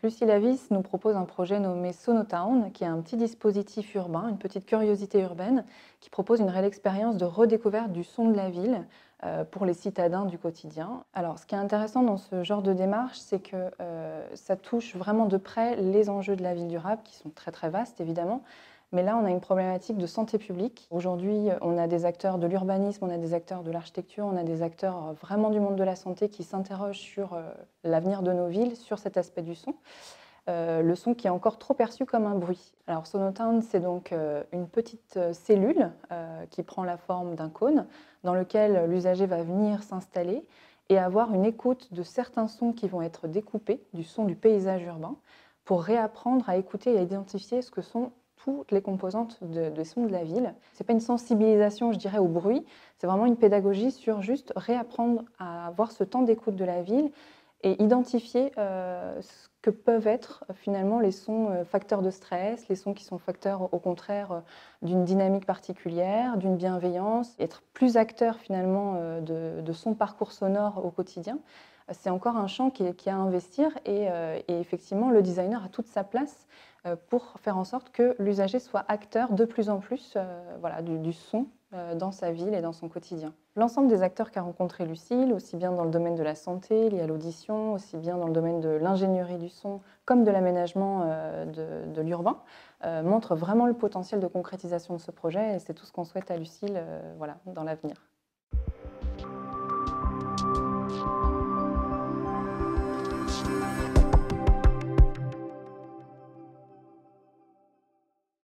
Lucie Lavis nous propose un projet nommé Sonotown, qui est un petit dispositif urbain, une petite curiosité urbaine, qui propose une réelle expérience de redécouverte du son de la ville pour les citadins du quotidien. Alors, ce qui est intéressant dans ce genre de démarche, c'est que ça touche vraiment de près les enjeux de la ville durable, qui sont très très vastes évidemment. Mais là, on a une problématique de santé publique. Aujourd'hui, on a des acteurs de l'urbanisme, on a des acteurs de l'architecture, on a des acteurs vraiment du monde de la santé qui s'interrogent sur l'avenir de nos villes, sur cet aspect du son. Le son qui est encore trop perçu comme un bruit. Alors Sonotown, c'est donc une petite cellule qui prend la forme d'un cône dans lequel l'usager va venir s'installer et avoir une écoute de certains sons qui vont être découpés du son du paysage urbain pour réapprendre à écouter et à identifier ce que sont toutes les composantes des sons de la ville. Ce n'est pas une sensibilisation, je dirais, au bruit, c'est vraiment une pédagogie sur juste réapprendre à avoir ce temps d'écoute de la ville et identifier ce que peuvent être finalement les sons facteurs de stress, les sons qui sont facteurs au contraire d'une dynamique particulière, d'une bienveillance, être plus acteur finalement de son parcours sonore au quotidien. C'est encore un champ qui est à investir et effectivement le designer a toute sa place pour faire en sorte que l'usager soit acteur de plus en plus voilà, du son dans sa ville et dans son quotidien. L'ensemble des acteurs qu'a rencontré Lucile, aussi bien dans le domaine de la santé, lié à l'audition, aussi bien dans le domaine de l'ingénierie du son, comme de l'aménagement de l'urbain, montre vraiment le potentiel de concrétisation de ce projet et c'est tout ce qu'on souhaite à Lucile voilà, dans l'avenir.